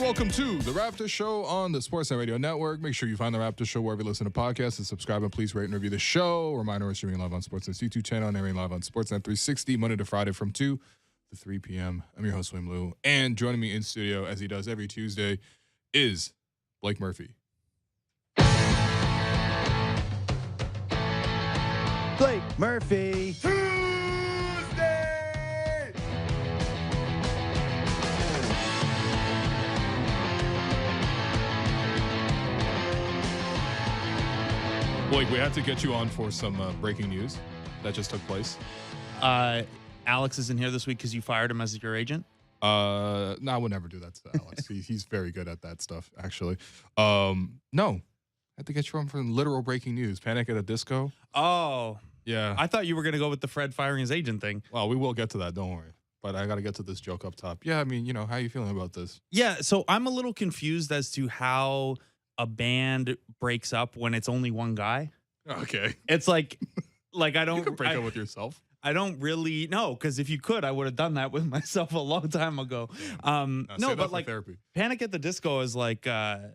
welcome to the Raptors Show on the Sportsnet Radio Network. Make sure you find the Raptors Show wherever you listen to podcasts and subscribe, and please rate and review the show. Reminder, we're streaming live on Sportsnet's YouTube channel and airing live on Sportsnet 360 Monday to Friday from 2 to 3 p.m. I'm your host, William Liu, and joining me in studio, as he does every Tuesday, is Blake Murphy. Blake Murphy. Blake, we have to get you on for some breaking news that just took place. Alex isn't here this week because you fired him as your agent? No, I would never do that to Alex. He's very good at that stuff, actually. No, I had to get you on for literal breaking news. Panic at the Disco. Oh. Yeah. I thought you were going to go with the Fred firing his agent thing. Well, we will get to that, don't worry. But I got to get to this joke up top. Yeah, I mean, how are you feeling about this? Yeah, so I'm a little confused as to how a band breaks up when it's only one guy. Okay. It's like I don't... You can break up with yourself. I don't really know, because if you could, I would have done that with myself a long time ago. No, but like therapy. Panic at the Disco is like there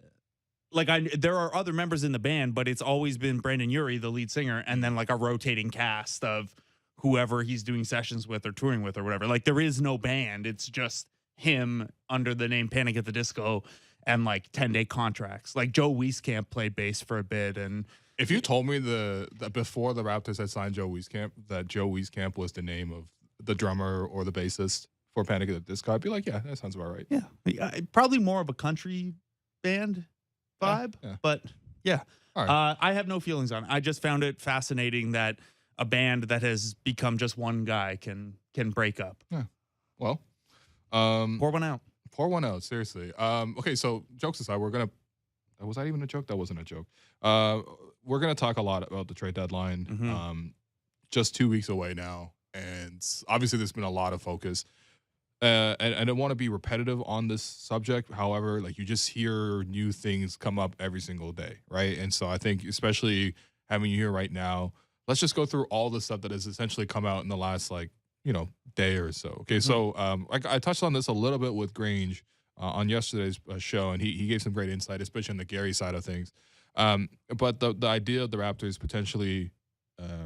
are other members in the band, but it's always been Brandon Urie, the lead singer, and then like a rotating cast of whoever he's doing sessions with or touring with or whatever. Like there is no band. It's just him under the name Panic at the Disco and like 10-day contracts. Like Joe Wieskamp played bass for a bit. And if you told me that before the Raptors had signed Joe Wieskamp, that Joe Wieskamp was the name of the drummer or the bassist for Panic at the Disco, I'd be like, yeah, that sounds about right. Yeah, probably more of a country band vibe, yeah. But yeah. All right. I have no feelings on it. I just found it fascinating that a band that has become just one guy can break up. Yeah. Well, pour one out. Pour one out, seriously. Okay, so jokes aside, was that even a joke? That wasn't a joke. We're gonna talk a lot about the trade deadline. Mm-hmm. Just 2 weeks away now, and obviously there's been a lot of focus. And I don't want to be repetitive on this subject. However, like you just hear new things come up every single day, right? And so I think, especially having you here right now, let's just go through all the stuff that has essentially come out in the last day or so. Okay, so I touched on this a little bit with Grange on yesterday's show, and he gave some great insight, especially on the Gary side of things. But the idea of the Raptors potentially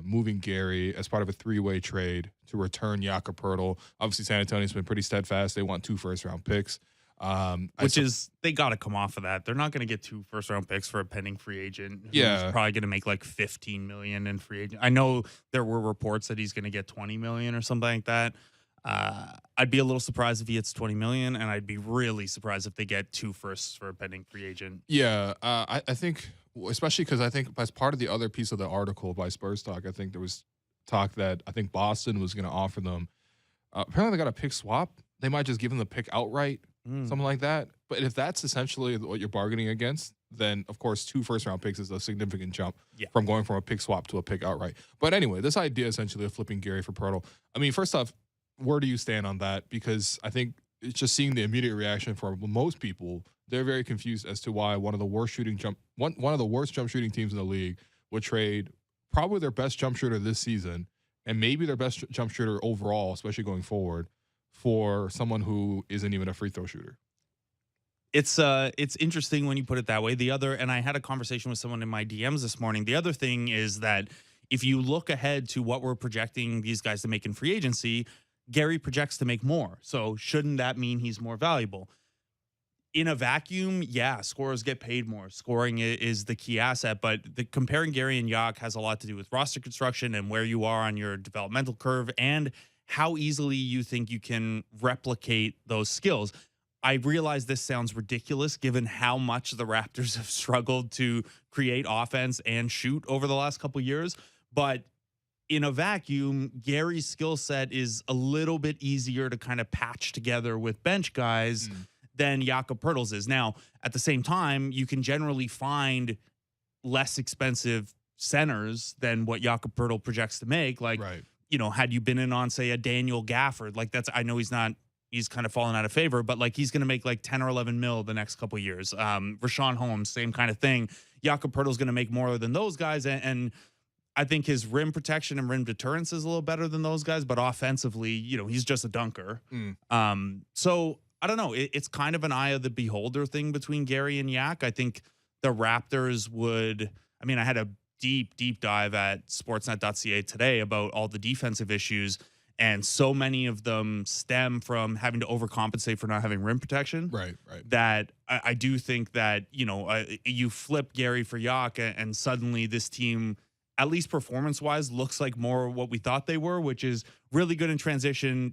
moving Gary as part of a three-way trade to return Jakob Poeltl. Obviously, San Antonio's been pretty steadfast. They want 2 first-round picks. They got to come off of that. They're not going to get 2 first-round picks for a pending free agent who's Yeah. probably going to make like $15 million in free agent. I know there were reports that he's going to get $20 million or something like that. I'd be a little surprised if he hits $20 million, and I'd be really surprised if they get 2 firsts for a pending free agent. Yeah, I think, especially because I think as part of the other piece of the article by Spurs Talk, I think there was talk that I think Boston was going to offer them. Apparently, they got a pick swap. They might just give them the pick outright, something like that. But if that's essentially what you're bargaining against, then, of course, 2 first-round picks is a significant jump from going from a pick swap to a pick outright. But anyway, this idea essentially of flipping Gary for Poeltl, I mean, first off, where do you stand on that? Because I think it's just seeing the immediate reaction for most people, they're very confused as to why one of the worst jump shooting teams in the league would trade probably their best jump shooter this season and maybe their best jump shooter overall, especially going forward, for someone who isn't even a free throw shooter. It's interesting when you put it that way. And I had a conversation with someone in my DMs this morning. The other thing is that if you look ahead to what we're projecting these guys to make in free agency, Gary projects to make more. So shouldn't that mean he's more valuable? In a vacuum, yeah, scorers get paid more. Scoring is the key asset, but comparing Gary and Yak has a lot to do with roster construction and where you are on your developmental curve and how easily you think you can replicate those skills. I realize this sounds ridiculous given how much the Raptors have struggled to create offense and shoot over the last couple of years, but in a vacuum, Gary's skill set is a little bit easier to kind of patch together with bench guys than Jakob Poeltl's is. Now, at the same time, you can generally find less expensive centers than what Jakob Poeltl projects to make. Like, had you been in on, say, a Daniel Gafford, like I know he's kind of fallen out of favor, but like he's going to make like 10 or 11 mil the next couple of years. Rashawn Holmes, same kind of thing. Jakob Poeltl's going to make more than those guys. And I think his rim protection and rim deterrence is a little better than those guys, but offensively, he's just a dunker. So I don't know. It's kind of an eye of the beholder thing between Gary and Yak. I think the Raptors would. I mean, I had a deep dive at Sportsnet.ca today about all the defensive issues, and so many of them stem from having to overcompensate for not having rim protection. Right. That I do think that, you flip Gary for Yak, and suddenly this team, at least performance-wise, looks like more what we thought they were, which is really good in transition,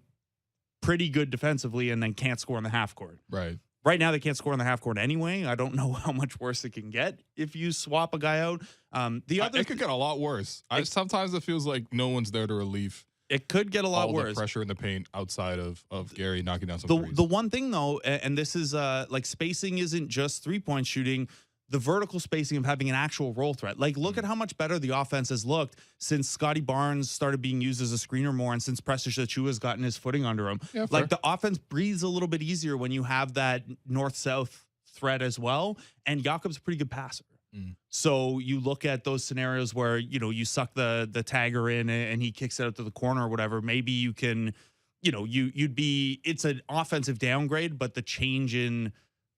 pretty good defensively, and then can't score in the half court. Right. Right now, they can't score in the half court anyway. I don't know how much worse it can get if you swap a guy out. It could get a lot worse. Sometimes it feels like no one's there to relieve. It could get a lot worse. The pressure in the paint outside of Gary knocking down some threes. The one thing though, and this is like spacing isn't just 3-point shooting. The vertical spacing of having an actual roll threat. Like, look at how much better the offense has looked since Scotty Barnes started being used as a screener more, and since Precious Achiuwa's gotten his footing under him. Yeah, like, the offense breathes a little bit easier when you have that north-south threat as well. And Jakob's a pretty good passer. So you look at those scenarios where, you suck the tagger in and he kicks it out to the corner or whatever. Maybe you can, it's an offensive downgrade, but the change in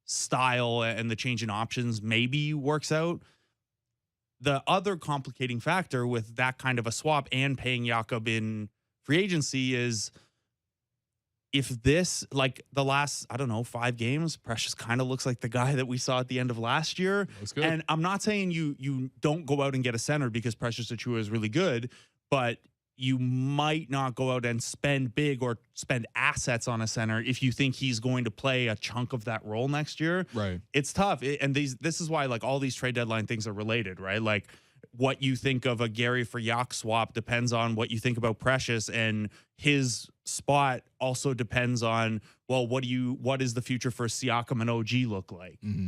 style and the change in options maybe works out. The other complicating factor with that kind of a swap and paying Jakob in free agency is if this, like the last, 5 games, Precious kind of looks like the guy that we saw at the end of last year. Looks good. And I'm not saying you don't go out and get a center because Precious Achiuwa is really good, but you might not go out and spend big or spend assets on a center if you think he's going to play a chunk of that role next year. Right. It's tough. This is why like all these trade deadline things are related, right? Like what you think of a Gary for Yak swap depends on what you think about Precious, and his spot also depends on, well, what is the future for Siakam and OG look like? Mm-hmm.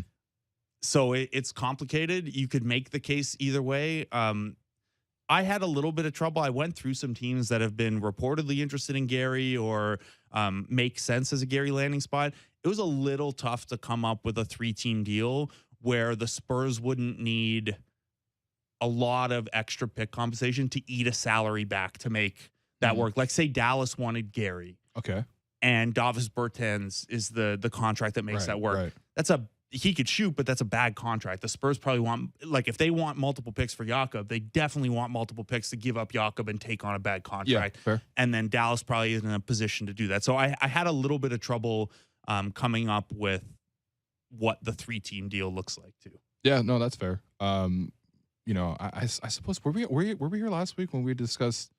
So it's complicated. You could make the case either way. I had a little bit of trouble. I went through some teams that have been reportedly interested in Gary or make sense as a Gary landing spot. It was a little tough to come up with a 3-team deal where the Spurs wouldn't need a lot of extra pick compensation to eat a salary back to make that work. Like, say Dallas wanted Gary. Okay. And Davis Bertans is the contract that makes that work. Right. He could shoot, but that's a bad contract. The Spurs probably want, like, if they want multiple picks for Jakob, they definitely want multiple picks to give up Jakob and take on a bad contract. Yeah, fair. And then Dallas probably isn't in a position to do that. So I had a little bit of trouble coming up with what the 3-team deal looks like too. Yeah, no, that's fair. I suppose were we here last week when we discussed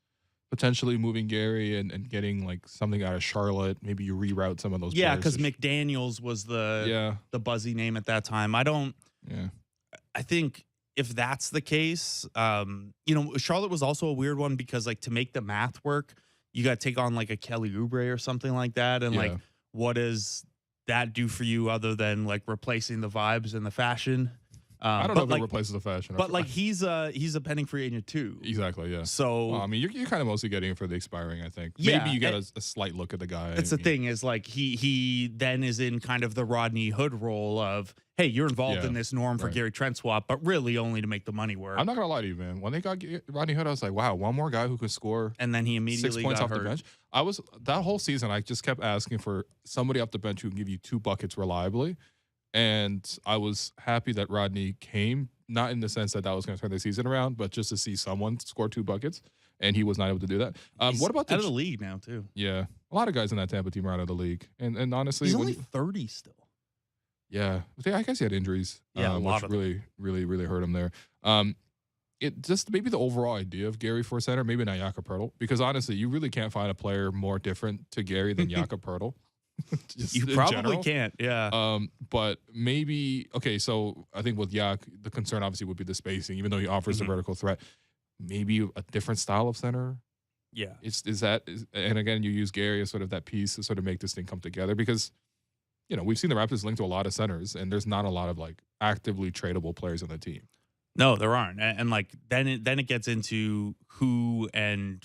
potentially moving Gary and getting like something out of Charlotte? Maybe you reroute some of those. Yeah, because McDaniels was the buzzy name at that time. I think if that's the case, Charlotte was also a weird one because like to make the math work, you got to take on like a Kelly Oubre or something like that, and like what does that do for you other than like replacing the vibes and the fashion? I don't know if it replaces the fashion. But like he's a pending free agent too. Exactly, yeah. So well, I mean, you're kind of mostly getting it for the expiring, I think. Maybe you get a slight look at the guy. That's the thing is like he then is in kind of the Rodney Hood role of, hey, you're involved in this Norm for Gary Trent swap, but really only to make the money work. I'm not gonna lie to you, man. When they got Rodney Hood, I was like, wow, one more guy who could score. And then he immediately 6 points got off hurt. the bench. That whole season, I just kept asking for somebody off the bench who can give you 2 buckets reliably. And I was happy that Rodney came, not in the sense that was going to turn the season around, but just to see someone score 2 buckets, and he was not able to do that. What about out of the league now too? Yeah, a lot of guys in that Tampa team are out of the league, and honestly, he's only 30 still. Yeah, I guess he had injuries. Yeah, a lot which really hurt him there. It just maybe the overall idea of Gary for center, maybe not Jakob Poeltl, because honestly, you really can't find a player more different to Gary than Jakob Poeltl. You probably can't, yeah. But maybe so I think with Yak, the concern obviously would be the spacing, even though he offers the vertical threat. Maybe a different style of center. Yeah, and again, you use Gary as sort of that piece to sort of make this thing come together because we've seen the Raptors linked to a lot of centers, and there's not a lot of like actively tradable players on the team. No, there aren't, and like then it gets into who and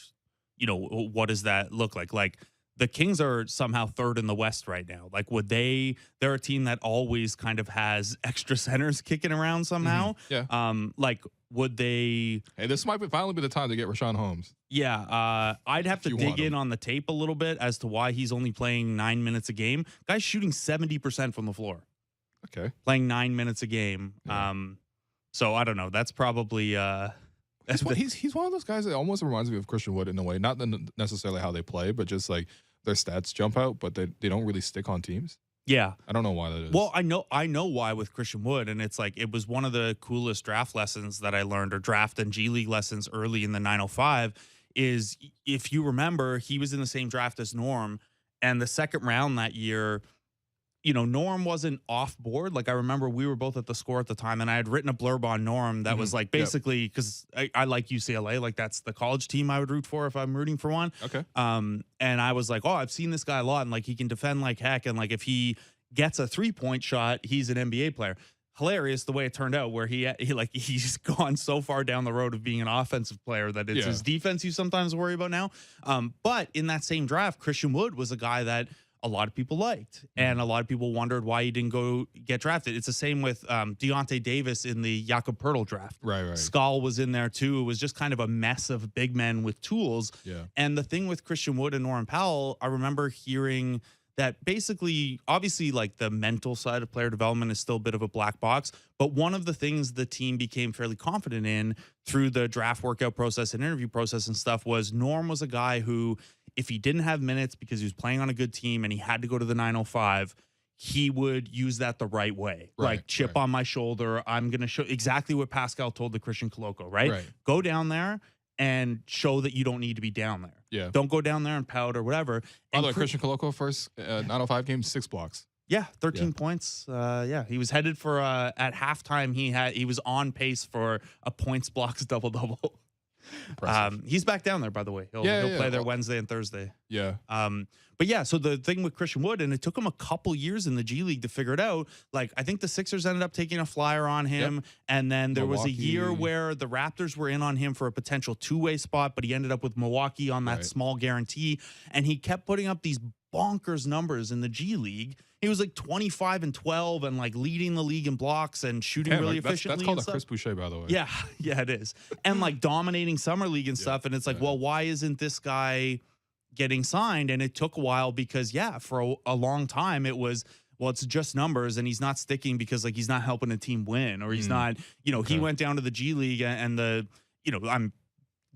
what does that look like? Like the Kings are somehow third in the West right now. Like, they're a team that always kind of has extra centers kicking around somehow. Yeah. Like, would they? Hey, this might finally be the time to get Rashawn Holmes. Yeah. I'd have to you dig want him. in on the tape a little bit as to why he's only playing 9 minutes a game. Guy's shooting 70% from the floor, Okay. playing 9 minutes a game. Yeah. So I don't know. That's probably, He's one of those guys that almost reminds me of Christian Wood in a way. Not necessarily how they play, but just like their stats jump out, but they don't really stick on teams. yeah. I don't know why that is. Well, I know why with Christian Wood, and it's like it was one of the coolest draft lessons that I learned, or draft and G League lessons early in the 905. Is if you remember, he was in the same draft as Norm, and the second round that year, Norm wasn't off board. Like, I remember we were both at the Score at the time, and I had written a blurb on Norm that was like basically, because I like UCLA, like that's the college team I would root for if I'm rooting for one. Okay. And I was like, oh, I've seen this guy a lot, and like he can defend like heck, and like if he gets a 3-point shot, he's an NBA player. Hilarious the way it turned out, where he's gone so far down the road of being an offensive player that it's his defense you sometimes worry about now. But in that same draft, Christian Wood was a guy that a lot of people liked, and a lot of people wondered why he didn't go get drafted. It's the same with Deontay Davis in the Jakob Poeltl draft. Right. Skull was in there too. It was just kind of a mess of big men with tools. Yeah. And the thing with Christian Wood and Norman Powell, I remember hearing that basically, obviously, like the mental side of player development is still a bit of a black box. But one of the things the team became fairly confident in through the draft workout process and interview process and stuff was Norm was a guy who, if he didn't have minutes because he was playing on a good team and he had to go to the 905, he would use that the right way. Like, chip on my shoulder. I'm going to show exactly what Pascal told the Christian Koloko, right? Go down there and show that you don't need to be down there. Yeah. Don't go down there and pout or whatever. By the way, Christian Koloko first 905 game, 6 blocks. Yeah, 13 points. He was headed for at halftime. He was on pace for a points blocks double. He's back down there, by the way. He'll play there Wednesday and Thursday. Yeah. But yeah, so the thing with Christian Wood, and it took him a couple years in the G League to figure it out. Like, I think the Sixers ended up taking a flyer on him, and then there was a year where the Raptors were in on him for a potential two-way spot, but he ended up with Milwaukee on that small guarantee, and he kept putting up these bonkers numbers in the G League. He was like 25 and 12 and like leading the league in blocks and shooting really efficiently. That's called a Chris Boucher, by the way. Yeah, it is. And like dominating summer league and stuff. And it's like, well, why isn't this guy getting signed? And it took a while because, for a long time it was, well, it's just numbers, and he's not sticking because like he's not helping a team win, or he's not, he went down to the G League and the, I'm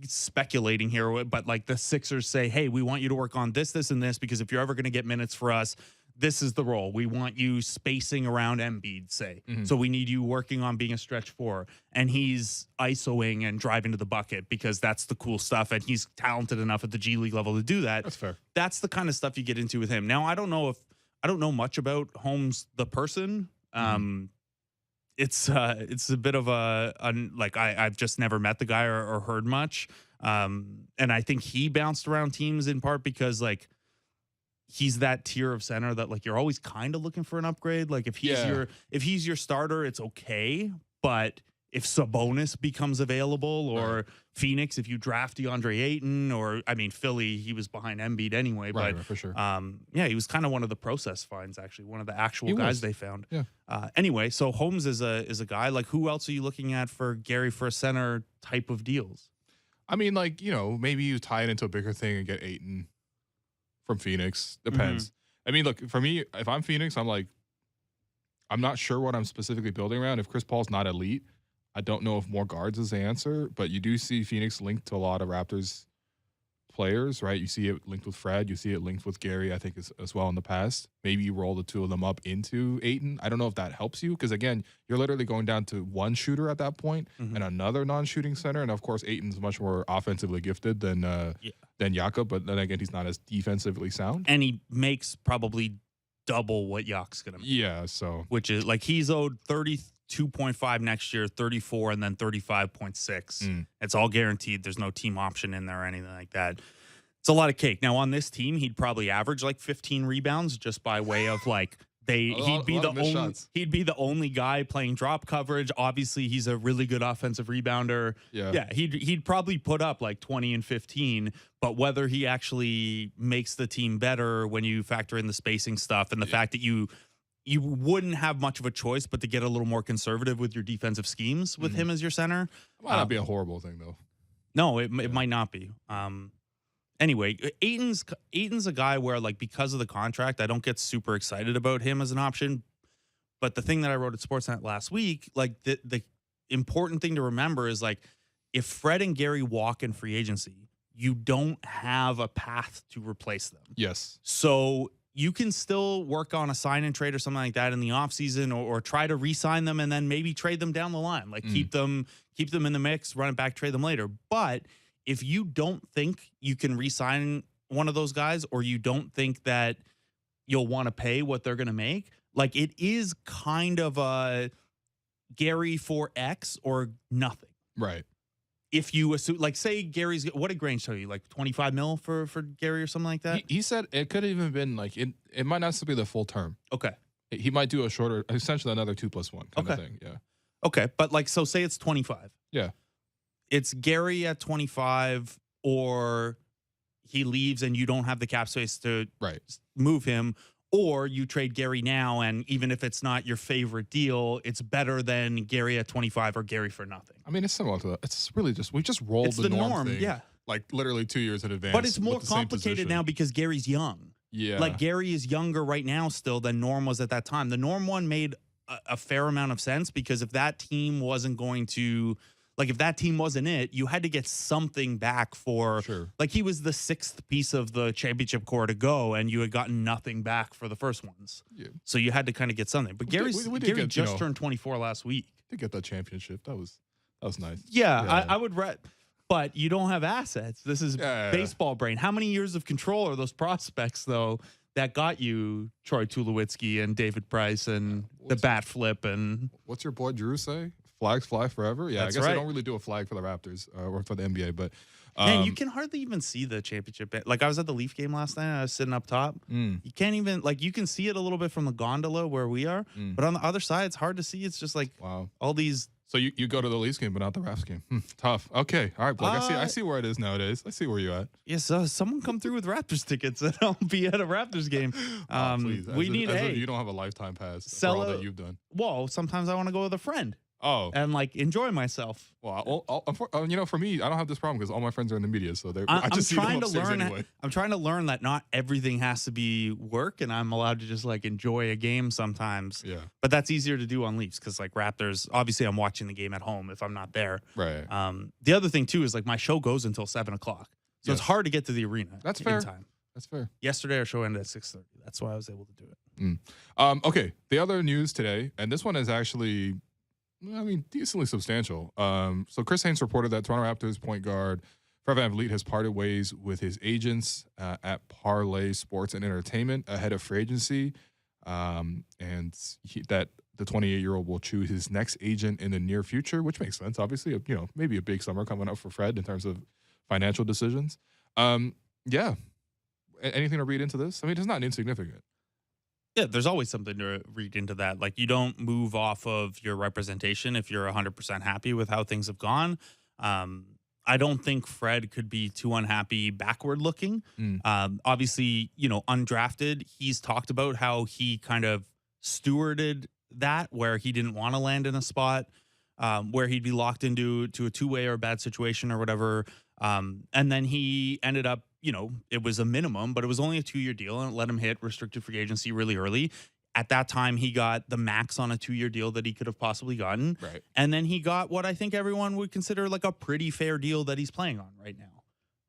speculating here, but like the Sixers say, hey, we want you to work on this, and this, because if you're ever going to get minutes for us, this is the role. We want you spacing around Embiid, say. So we need you working on being a stretch four. And he's ISOing and driving to the bucket because that's the cool stuff. And he's talented enough at the G League level to do that. That's fair. That's the kind of stuff you get into with him. Now, I don't know much about Holmes, the person. It's a bit of I've just never met the guy or heard much. And I think he bounced around teams in part because like, he's that tier of center that like you're always kind of looking for an upgrade. Like if he's your starter, it's okay. But if Sabonis becomes available, or Phoenix, if you draft DeAndre Ayton, or I mean Philly, he was behind Embiid anyway. But for sure. He was kind of one of the process finds, actually, one of the actual guys they found. Yeah. Anyway, so Holmes is a guy. Like, who else are you looking at for Gary for a center type of deals? I mean, like, maybe you tie it into a bigger thing and get Ayton from Phoenix. Depends. I mean, look, for me, if I'm Phoenix, I'm like, I'm not sure what I'm specifically building around. If Chris Paul's not elite, I don't know if more guards is the answer, but you do see Phoenix linked to a lot of Raptors players, right? You see it linked with Fred. You see it linked with Gary, I think, as well in the past. Maybe you roll the two of them up into Ayton. I don't know if that helps you because, again, you're literally going down to one shooter at that point and another non-shooting center. And, of course, Ayton's much more offensively gifted than Jakob, but then again, he's not as defensively sound. And he makes probably double what Yak's going to make. Yeah, so. Which is, like, he's owed 32.5 next year, 34, and then 35.6. It's all guaranteed. There's no team option in there or anything like that. It's a lot of cake. Now, on this team, he'd probably average like 15 rebounds just by way of like lot of missed shots. he'd be the only guy playing drop coverage. Obviously, he's a really good offensive rebounder. Yeah. He'd probably put up like 20 and 15, but whether he actually makes the team better when you factor in the spacing stuff and the fact that you wouldn't have much of a choice but to get a little more conservative with your defensive schemes with him as your center. Might not be a horrible thing though. No, it might not be. Anyway, Ayton's a guy where, like, because of the contract, I don't get super excited about him as an option. But the thing that I wrote at Sportsnet last week, like, the important thing to remember is, like, if Fred and Gary walk in free agency, you don't have a path to replace them. Yes. So you can still work on a sign and trade or something like that in the offseason, or try to re-sign them and then maybe trade them down the line. Like, keep them in the mix, run it back, trade them later. But if you don't think you can re-sign one of those guys, or you don't think that you'll want to pay what they're going to make, like, it is kind of a Gary for X or nothing. Right. If you assume, like, say Gary's, what did Grange tell you, like 25 mil for Gary or something like that? He said it could have even been like it might not still be the full term. Okay. He might do a shorter, essentially another 2+1 kind of thing. Yeah. Okay. But, like, so say it's 25. Yeah. It's Gary at 25, or he leaves and you don't have the cap space to move him, or you trade Gary now, and even if it's not your favorite deal, it's better than Gary at 25 or Gary for nothing. I mean, it's similar to that. It's really just, we just rolled It's the norm thing, yeah. like literally 2 years in advance. But it's more with the same complicated position. now because Gary's young. Yeah. Like, Gary is younger right now still than Norm was at that time. The Norm one made a fair amount of sense, because if that team wasn't going to, like, if that team wasn't it, you had to get something back for, like, he was the sixth piece of the championship core to go, and you had gotten nothing back for the first ones. Yeah. So you had to kind of get something. But Gary just turned 24 last week. To get that championship, that was nice. Yeah. I would but you don't have assets. This is baseball brain. How many years of control are those prospects, though, that got you Troy Tulowitzki and David Price and the bat flip? And what's your boy Drew say? Flags fly forever. Yeah, That's I guess right. they don't really do a flag for the Raptors or for the NBA, but man, you can hardly even see the championship. Like, I was at the Leaf game last night. I was sitting up top. You can't even, like, you can see it a little bit from the gondola where we are, but on the other side, it's hard to see. It's just like all these. So you go to the Leafs game, but not the Raps game. Tough. Okay, all right, Blake. I see where it is nowadays. I see where you're at. Yes, someone come through with Raptors tickets, and I'll be at a Raptors game. Please. We need you don't have a lifetime pass for all that you've done. Well, sometimes I want to go with a friend. Oh, and, like, enjoy myself. Well, for me, I don't have this problem because all my friends are in the media, so I'm trying to learn that not everything has to be work, and I'm allowed to just, like, enjoy a game sometimes. Yeah. But that's easier to do on Leafs because, like, Raptors, obviously I'm watching the game at home if I'm not there. Right. The other thing too is, like, my show goes until 7:00, so it's hard to get to the arena. That's fair. In time. That's fair. Yesterday our show ended at 6:30. That's why I was able to do it. Okay. The other news today, and this one is actually, I mean, decently substantial. So Chris Haynes reported that Toronto Raptors point guard Fred VanVleet has parted ways with his agents at Parlay Sports and Entertainment ahead of free agency, and that the 28-year-old will choose his next agent in the near future, which makes sense. Obviously, maybe a big summer coming up for Fred in terms of financial decisions. Yeah. Anything to read into this? I mean, it's not insignificant. Yeah, there's always something to read into that. Like, you don't move off of your representation if you're 100% happy with how things have gone. I don't think Fred could be too unhappy backward looking. Obviously, undrafted, he's talked about how he kind of stewarded that, where he didn't want to land in a spot where he'd be locked into a two-way or a bad situation or whatever. And then he ended up, it was a minimum, but it was only a 2-year deal, and it let him hit restricted free agency really early. At that time, he got the max on a 2-year deal that he could have possibly gotten. Right. And then he got what I think everyone would consider like a pretty fair deal that he's playing on right now.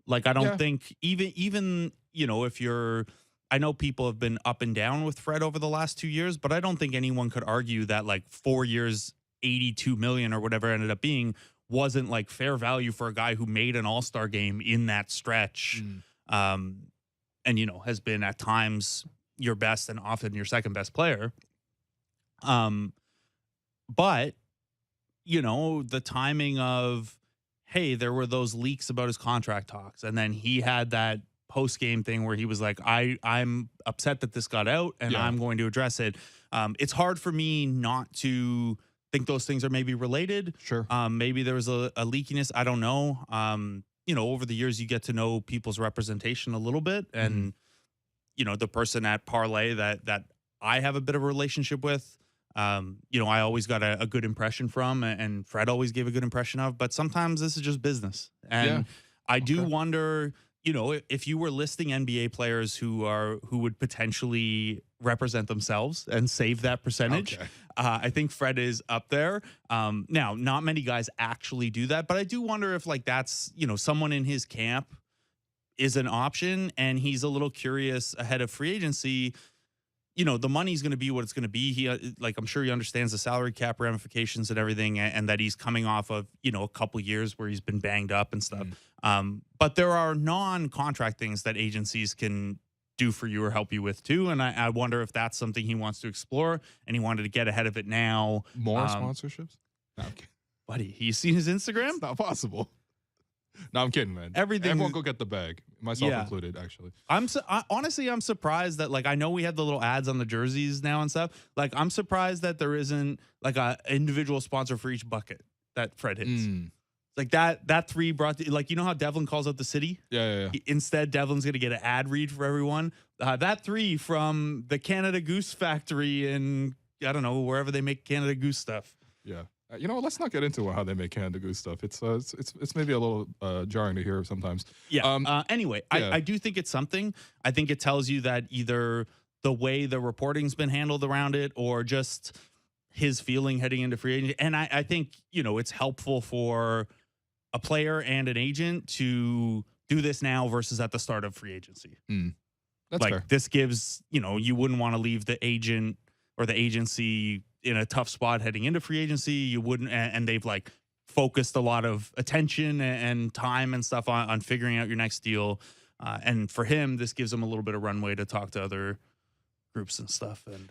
Like, I don't think even, if I know people have been up and down with Fred over the last 2 years, but I don't think anyone could argue that, like, 4 years, $82 million or whatever it ended up being wasn't, like, fair value for a guy who made an all-star game in that stretch. And, has been at times your best and often your second best player. But, the timing of, hey, there were those leaks about his contract talks, and then he had that post game thing where he was like, I'm upset that this got out and I'm going to address it. It's hard for me not to think those things are maybe related. Sure. Maybe there was a leakiness. I don't know. Over the years you get to know people's representation a little bit, and the person at Parlay that I have a bit of a relationship with, I always got a good impression from, and Fred always gave a good impression of. But sometimes this is just business, and I do wonder, if you were listing NBA players who would potentially represent themselves and save that percentage. I think Fred is up there. Now, not many guys actually do that, but I do wonder if that's, someone in his camp is an option, and he's a little curious ahead of free agency. The money's going to be what it's going to be. He, I'm sure he understands the salary cap ramifications and everything, and that he's coming off of, a couple years where he's been banged up and stuff. But there are non-contract things that agencies can do for you or help you with too. And I wonder if that's something he wants to explore, and he wanted to get ahead of it now. More sponsorships? No, I'm kidding. Buddy, you seen his Instagram? It's not possible. No, I'm kidding, man. Everyone go get the bag, myself included, actually. Honestly, I'm surprised that, I know we have the little ads on the jerseys now and stuff. I'm surprised that there isn't a individual sponsor for each bucket that Fred hits. That three brought to, how Devlin calls out the city? Yeah. Instead, Devlin's going to get an ad read for everyone. That three from the Canada Goose factory in, I don't know, wherever they make Canada Goose stuff. Yeah. Let's not get into how they make Canada Goose stuff. It's maybe a little jarring to hear sometimes. Yeah. Anyway, I do think it's something. I think it tells you that either the way the reporting's been handled around it, or just his feeling heading into free agency. And I think, it's helpful for a player and an agent to do this now versus at the start of free agency. That's fair. This gives, you wouldn't want to leave the agent or the agency in a tough spot heading into free agency. You wouldn't, and they've focused a lot of attention and time and stuff on figuring out your next deal. And for him, this gives him a little bit of runway to talk to other groups and stuff. And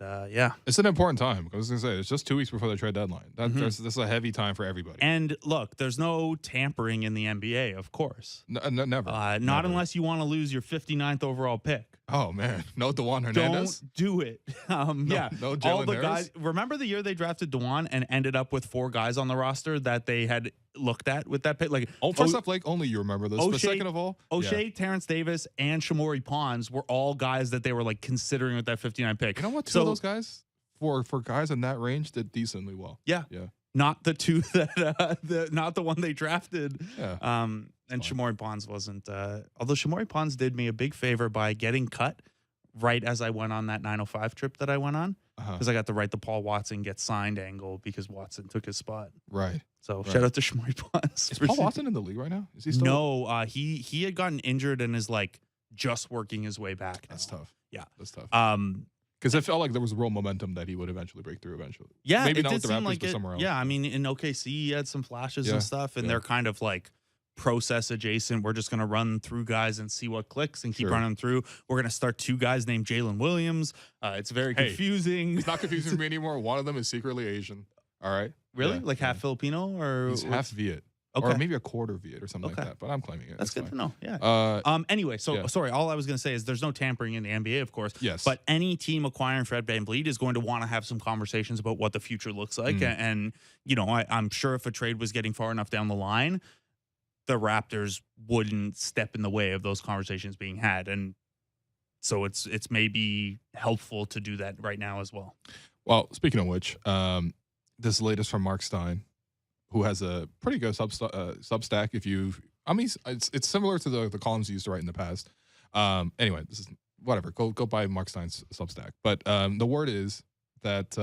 it's an important time. I was going to say, it's just 2 weeks before the trade deadline. This is a heavy time for everybody. And look, there's no tampering in the NBA, of course. Never. Not unless you want to lose your 59th overall pick. Oh man, no DeJuan Hernandez. Don't do it. No all the guys. Remember the year they drafted DeJuan and ended up with 4 guys on the roster that they had looked at with that pick? First off, only you remember this. But second of all, O'Shea, Terrence Davis, and Shamori Pons were all guys that they were considering with that 59 pick. You know what? Two of those guys for guys in that range did decently well. Yeah. Not the two that not the one they drafted. Yeah. And Shamori Pons wasn't. Although Shamori Pons did me a big favor by getting cut right as I went on that 905 trip that I went on, because I got to write the Paul Watson gets signed angle because Watson took his spot. Right. So shout out to Shamori Pons. Is Paul Watson in the league right now? Is he still? No. He had gotten injured and is just working his way back now. That's tough. Yeah. That's tough. Because I felt like there was real momentum that he would eventually break through eventually. Yeah, maybe it not did with the seem Raptors, like but somewhere else. Yeah, I mean, in OKC, he had some flashes and stuff, and they're kind of process adjacent. We're just going to run through guys and see what clicks and keep running through. We're going to start 2 guys named Jalen Williams. It's very confusing. It's not confusing for me anymore. One of them is secretly Asian. All right. Really? Half Filipino or? He's half Viet. Okay. Or maybe a quarter Viet or something like that. But I'm claiming it. That's good to know. Yeah. Anyway, sorry. All I was going to say is there's no tampering in the NBA, of course. Yes. But any team acquiring Fred VanVleet is going to want to have some conversations about what the future looks like. And I'm sure if a trade was getting far enough down the line, the Raptors wouldn't step in the way of those conversations being had. And so it's maybe helpful to do that right now as well. Well, speaking of which, this latest from Mark Stein, who has a pretty good Substack. It's similar to the columns he used to write in the past. Anyway, this is whatever. Go buy Mark Stein's Substack. But the word is that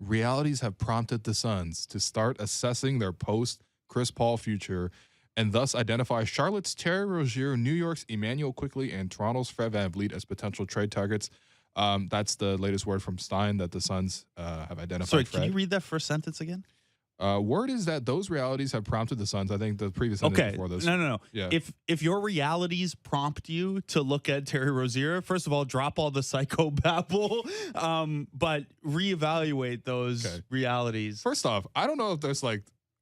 realities have prompted the Suns to start assessing their post Chris Paul future, and thus identify Charlotte's Terry Rozier, New York's Emmanuel Quickley, and Toronto's Fred VanVleet as potential trade targets. That's the latest word from Stein that the Suns have identified. Sorry, Fred. can you read that first sentence again? Word is that those realities have prompted the Suns. I think the previous sentence before this. No. Yeah. If your realities prompt you to look at Terry Rozier, first of all, drop all the psychobabble, but reevaluate those realities. First off, I don't know if there's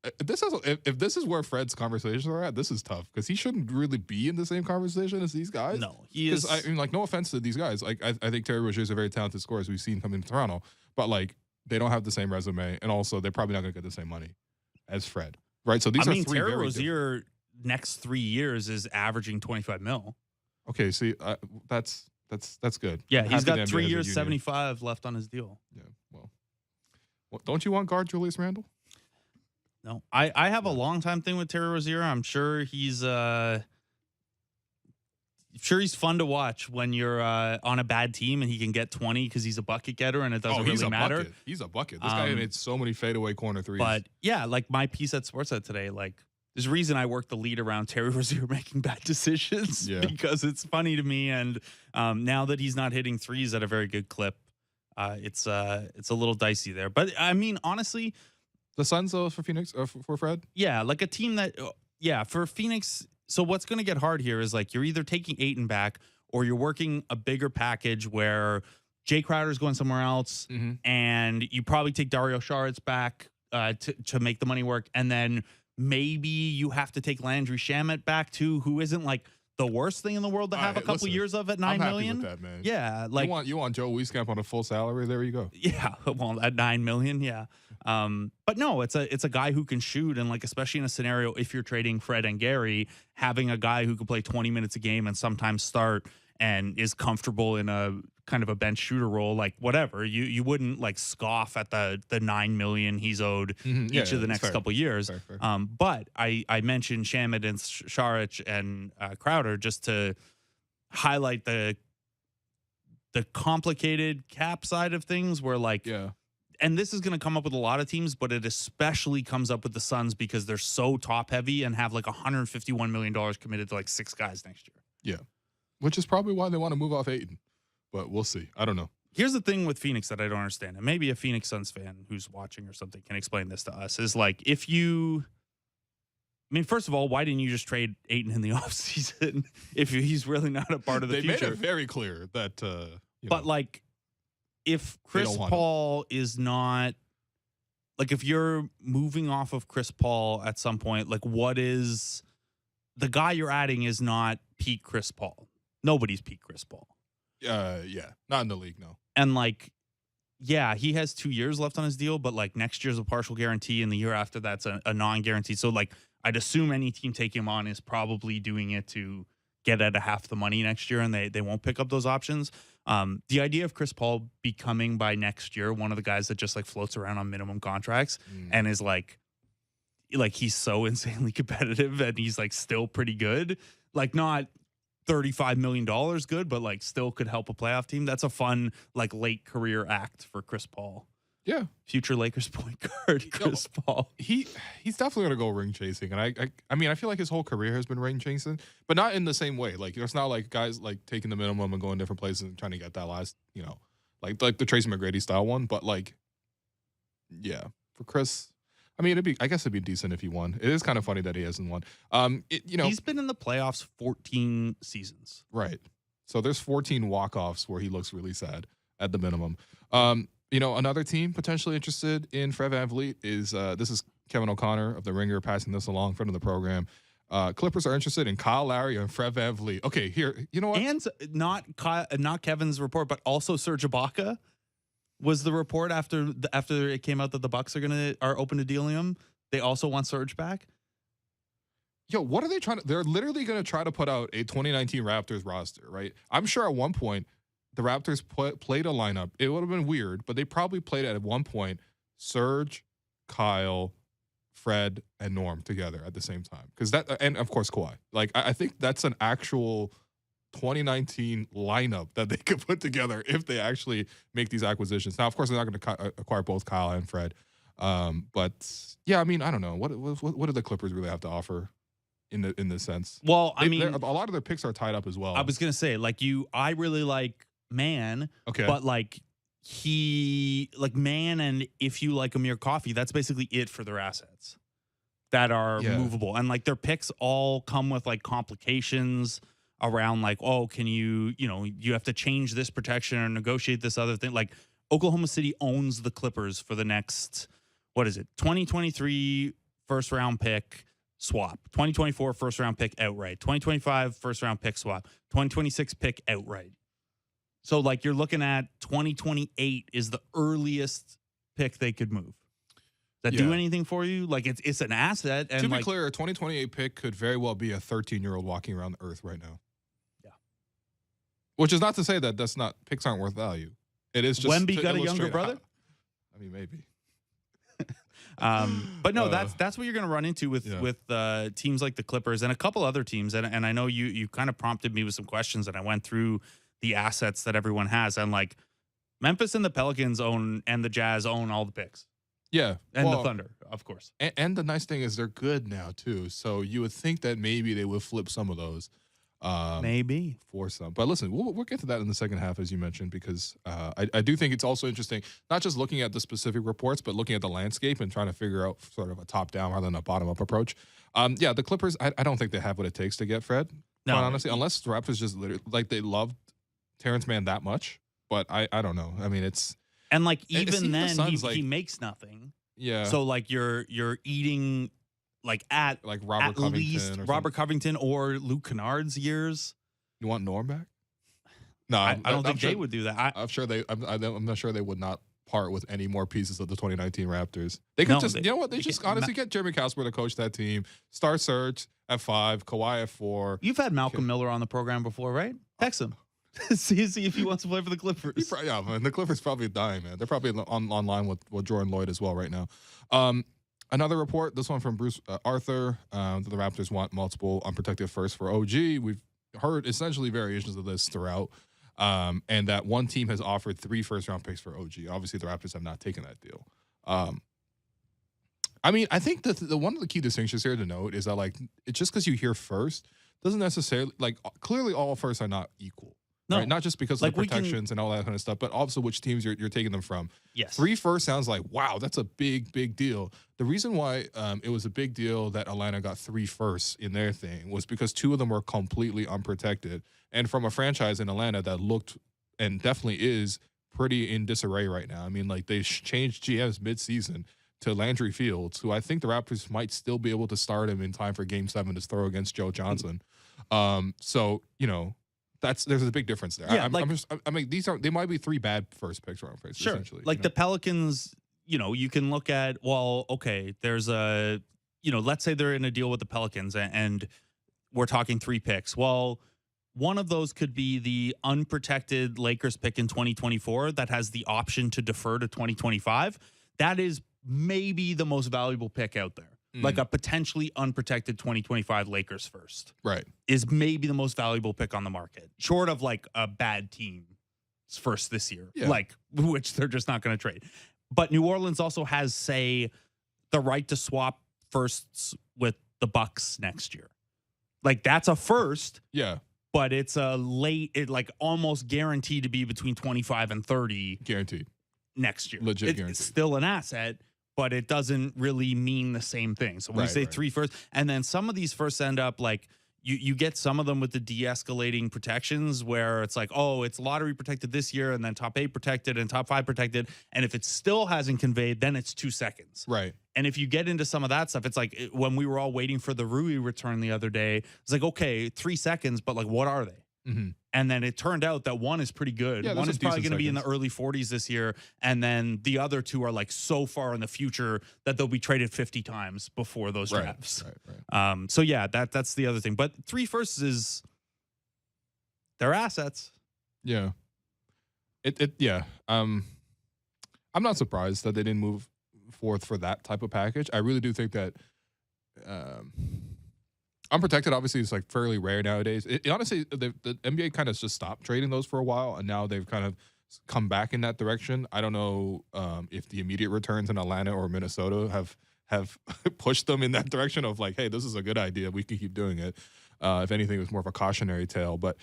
if this is where Fred's conversations are at, this is tough because he shouldn't really be in the same conversation as these guys. No, he is. I mean, like, no offense to these guys. Like, I think Terry Rozier is a very talented scorer, as we've seen coming to Toronto, but like, they don't have the same resume, and also they're probably not going to get the same money as Fred, right? So these are three Terry very Rozier next 3 years is averaging 25 mil. Okay, see, that's good. Yeah, I'm he's happy got the NBA 3 has a years, union. 75 left on his deal. Yeah, well, don't you want guard Julius Randle? No, I have a long time thing with Terry Rozier. I'm sure he's fun to watch when you're on a bad team and he can get 20 because he's a bucket getter and it doesn't really matter. Bucket. He's a bucket. This guy made so many fadeaway corner threes. But yeah, like my piece at Sportsnet today, like there's a reason I work the lead around Terry Rozier making bad decisions because it's funny to me. And now that he's not hitting threes at a very good clip, it's a little dicey there. But I mean, honestly, the Suns though for Phoenix for Fred, like a team that for Phoenix. So what's going to get hard here is like you're either taking Ayton back or you're working a bigger package where Jay Crowder's going somewhere else, and you probably take Dario Saric back to make the money work, and then maybe you have to take Landry Shamet back too, who isn't like the worst thing in the world to have a couple years of at $9 million. With that, man. Yeah, like you want Joe Wieskamp on a full salary. There you go. Yeah, well at $9 million, yeah. But no, it's a guy who can shoot, and like especially in a scenario if you're trading Fred and Gary, having a guy who can play 20 minutes a game and sometimes start and is comfortable in a kind of a bench shooter role, like whatever, you wouldn't like scoff at the $9 million he's owed each of the next couple years. Fair. But I mentioned Shamet and Saric and Crowder just to highlight the complicated cap side of things where like and this is going to come up with a lot of teams, but it especially comes up with the Suns because they're so top heavy and have like $151 million committed to like 6 guys next year. Yeah. Which is probably why they want to move off Ayton. But we'll see. I don't know. Here's the thing with Phoenix that I don't understand. And maybe a Phoenix Suns fan who's watching or something can explain this to us. Is like I mean, first of all, why didn't you just trade Ayton in the offseason if he's really not a part of the future? They made it very clear that but like if Chris Paul is not like if you're moving off of Chris Paul at some point, like what is the guy you're adding is not peak Chris Paul. Nobody's peak Chris Paul. Not in the league, no. And like, yeah, he has 2 years left on his deal, but like next year's a partial guarantee and the year after that's a non-guarantee. So like, I'd assume any team taking him on is probably doing it to get at a half the money next year, and they won't pick up those options. The idea of Chris Paul becoming by next year one of the guys that just like floats around on minimum contracts and is like he's so insanely competitive and he's like still pretty good, like not $35 million good, but like still could help a playoff team. That's a fun like late career act for Chris Paul. Yeah, future Lakers point guard Chris Paul. He's definitely gonna go ring chasing, and I mean I feel like his whole career has been ring chasing, but not in the same way. Like it's not like guys like taking the minimum and going different places and trying to get that last, like the Tracy McGrady style one. But like, yeah, for Chris. I mean, I guess it'd be decent if he won. It is kind of funny that he hasn't won. He's been in the playoffs 14 seasons. Right. So there's 14 walk-offs where he looks really sad at the minimum. Another team potentially interested in Fred VanVleet is this is Kevin O'Connor of The Ringer passing this along, friend of the program. Clippers are interested in Kyle Lowry and Fred VanVleet. Okay, here, you know what? And not Kevin's report, but also Serge Ibaka was the report after it came out that the Bucks are open to dealing him. They also want Serge back. Yo, what are they trying to? They're literally going to try to put out a 2019 Raptors roster, right? I'm sure at one point the Raptors played a lineup. It would have been weird, but they probably played at one point Serge, Kyle, Fred, and Norm together at the same time. And of course Kawhi. Like I think that's an actual 2019 lineup that they could put together if they actually make these acquisitions. Now, of course, they're not going to acquire both Kyle and Fred. But yeah, I mean, I don't know. What do the Clippers really have to offer in this sense? Well, I mean, a lot of their picks are tied up as well. I was going to say, like I really like Man. Okay. But like Man, and if you like Amir Coffee, that's basically it for their assets that are movable. And like their picks all come with like complications around like, oh, can you have to change this protection or negotiate this other thing. Like Oklahoma City owns the Clippers for the next, 2023 first round pick swap. 2024 first round pick outright. 2025 first round pick swap. 2026 pick outright. So like you're looking at 2028 is the earliest pick they could move. That do anything for you? Like it's an asset. And to be clear, a 2028 pick could very well be a 13-year-old walking around the earth right now. Yeah. Which is not to say that picks aren't worth value. It is just Wemby got a younger brother? I mean, maybe. But no, that's what you're going to run into with teams like the Clippers and a couple other teams. And I know you kind of prompted me with some questions, and I went through the assets that everyone has. And like Memphis and the Pelicans and the Jazz own all the picks. Yeah. And the Thunder, of course. And the nice thing is they're good now, too. So you would think that maybe they would flip some of those. Maybe. For some. But listen, we'll get to that in the second half, as you mentioned, because I do think it's also interesting, not just looking at the specific reports, but looking at the landscape and trying to figure out sort of a top-down rather than a bottom-up approach. The Clippers, I don't think they have what it takes to get Fred, quite honestly, unless the Raptors just literally, like, they love Terrence Mann that much. But I don't know. I mean, it's... And like even then, Suns, he makes nothing. Yeah. So like you're eating like Robert Covington least Robert Covington or Luke Kennard's years. You want Norm back? No, I don't think they would do that. I'm not sure they would not part with any more pieces of the 2019 Raptors. They could you know what? They just honestly get Jeremy Casper to coach that team. Star Serge at 5, Kawhi at 4. You've had Malcolm Miller on the program before, right? Text him. see if he wants to play for the Clippers. Yeah, man. The Clippers probably dying, man. They're probably online with Jordan Lloyd as well right now. Another report, this one from Bruce Arthur, that the Raptors want multiple unprotected firsts for OG. We've heard essentially variations of this throughout, and that one team has offered 3 first-round picks for OG. Obviously, the Raptors have not taken that deal. I mean, I think that the one of the key distinctions here to note is that, like, it's just because you hear first doesn't necessarily, like, clearly all firsts are not equal. No, right? Not just because of the protections and all that kind of stuff, but also which teams you're taking them from. Yes. 3 firsts sounds like, wow, that's a big deal. The reason why it was a big deal that Atlanta got 3 firsts in their thing was because 2 of them were completely unprotected. And from a franchise in Atlanta that looked and definitely is pretty in disarray right now. I mean, like, they changed GMs midseason to Landry Fields, who I think the Raptors might still be able to start him in time for Game 7 to throw against Joe Johnson. So, you know, there's a big difference there. Yeah, I mean, they might be 3 bad first picks round picks. Sure. Essentially, like the Pelicans, you know, you can look at, well, okay, there's let's say they're in a deal with the Pelicans and we're talking 3 picks. Well, one of those could be the unprotected Lakers pick in 2024 that has the option to defer to 2025. That is maybe the most valuable pick out there. Like a potentially unprotected 2025 Lakers first. Right. Is maybe the most valuable pick on the market. Short of like a bad team's first this year. Yeah. Like, which they're just not going to trade. But New Orleans also has, say, the right to swap firsts with the Bucks next year. Like, that's a first. Yeah. But it's a like almost guaranteed to be between 25 and 30. Guaranteed. Next year. Legit guaranteed. It's still an asset, but it doesn't really mean the same thing. So when you say 3 firsts, and then some of these firsts end up like, you get some of them with the de-escalating protections where it's like, oh, it's lottery protected this year and then top 8 protected and top 5 protected. And if it still hasn't conveyed, then it's 2 seconds. Right. And if you get into some of that stuff, it's like when we were all waiting for the Rui return the other day, it's like, okay, 3 seconds, but like, what are they? Mm-hmm. And then it turned out that one is pretty good. Yeah, one is probably going to be in the early 40s this year. And then the other 2 are like so far in the future that they'll be traded 50 times before those drafts. Right. So yeah, that's the other thing. But 3 firsts is their assets. Yeah. Yeah. I'm not surprised that they didn't move forth for that type of package. I really do think that unprotected, obviously, is like fairly rare nowadays. Honestly, the NBA kind of just stopped trading those for a while, and now they've kind of come back in that direction. I don't know if the immediate returns in Atlanta or Minnesota have pushed them in that direction of like, hey, this is a good idea. We can keep doing it. If anything, it was more of a cautionary tale. But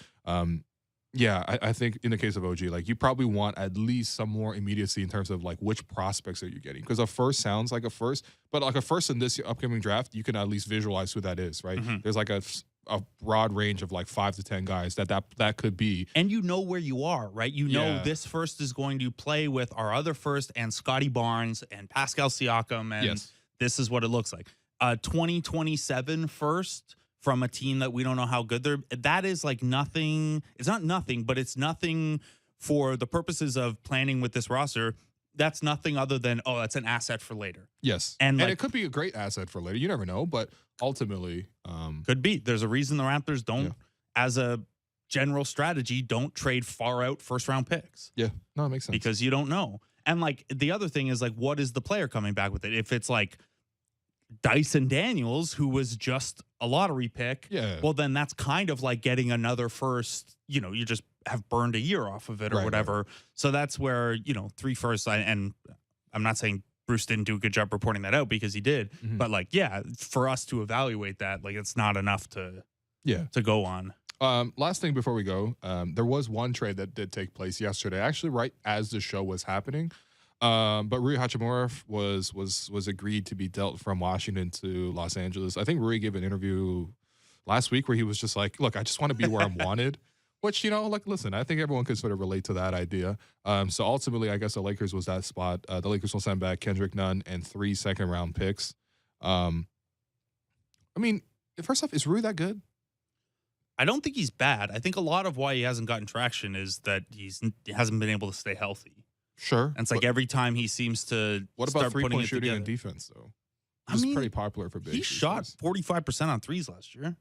yeah, I think in the case of OG, like you probably want at least some more immediacy in terms of like which prospects are you getting? Because a first sounds like a first, but like a first in this upcoming draft, you can at least visualize who that is, right? Mm-hmm. There's like a broad range of like 5 to 10 guys that could be. And you know where you are, right? You know this first is going to play with our other first and Scotty Barnes and Pascal Siakam, and this is what it looks like. a 2027 first from a team that we don't know how good they're, that is like nothing. It's not nothing, but it's nothing for the purposes of planning with this roster. That's nothing other than, oh, that's an asset for later. Yes. And, like, it could be a great asset for later. You never know, but ultimately, could be. There's a reason the Raptors don't, Yeah. as a general strategy, don't trade far out first round picks. yeah, no, it makes sense. Because you don't know. And like the other thing is like, what is the player coming back with it? If it's like Dyson Daniels, who was just a lottery pick, Yeah. well, then that's kind of like getting another first, you just have burned a year off of it or Right, whatever. So that's where, 3 firsts, and I'm not saying Bruce didn't do a good job reporting that out because he did, Mhm. but like, yeah, for us to evaluate that, like it's not enough to go on. Last thing before we go, there was one trade that did take place yesterday, actually right as the show was happening. But Rui Hachimura was agreed to be dealt from Washington to Los Angeles. I think Rui gave an interview last week where he was just like, "Look, I just want to be where I'm wanted." Which, like, listen, I think everyone could sort of relate to that idea. So ultimately, I guess the Lakers was that spot. The Lakers will send back Kendrick Nunn and 3 second-round picks. I mean, first off, is Rui that good? I don't think he's bad. I think a lot of why he hasn't gotten traction is that he hasn't been able to stay healthy. Sure. And it's like every time he seems to What about start putting three-point it shooting and together. defense, though? I It's mean, pretty popular for big. He shot 45% on threes last year.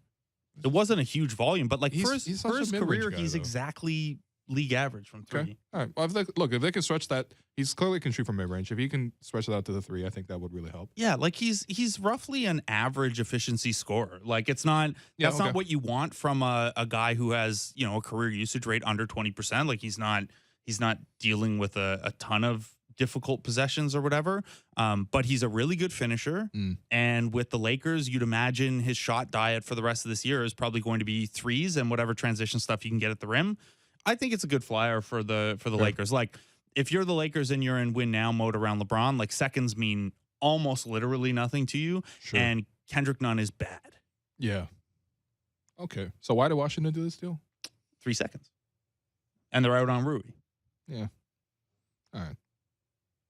It wasn't a huge volume, but like He's for his such a mid-range career, guy, he's though. exactly league average from 3. Okay. All right. Well, if they can stretch that, he's clearly can shoot from mid range. If he can stretch it out to the 3, I think that would really help. Yeah, like he's roughly an average efficiency scorer. Like it's not that's not what you want from a guy who has, a career usage rate under 20%. Like he's not dealing with a ton of difficult possessions or whatever. But he's a really good finisher. And with the Lakers, you'd imagine his shot diet for the rest of this year is probably going to be threes and whatever transition stuff you can get at the rim. I think it's a good flyer for the Lakers. Like if you're the Lakers and you're in win now mode around LeBron, like seconds mean almost literally nothing to you. Sure. And Kendrick Nunn is bad. Yeah. Okay. So why did Washington do this deal? 3 seconds. And they're out on Rui. Yeah. All right.